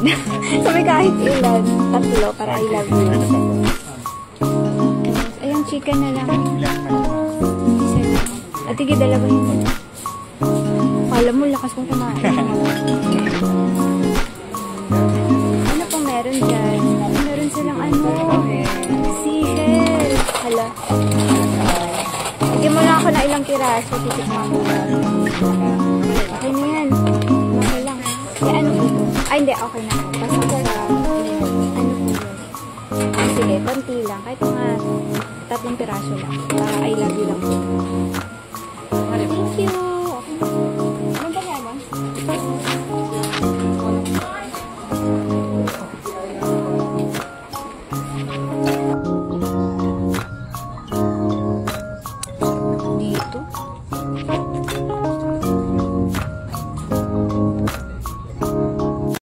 Sabi kahit ilan, 3 para I love you. Ayun, chicken na lang. At tigil dalawa yun. Alam mo, lakas mong kumain. Ano pong meron dyan? Meron silang seashell. Hala. Bigyan mo lang ako na ilang piraso. Titikman ko. Okay na yan. Okay lang. Ano po ito? Ay, hindi. Okay na. Basta ko sa ano po yun. Sige, konti lang. Kahit mga 3 piraso lang. Para I love you lang.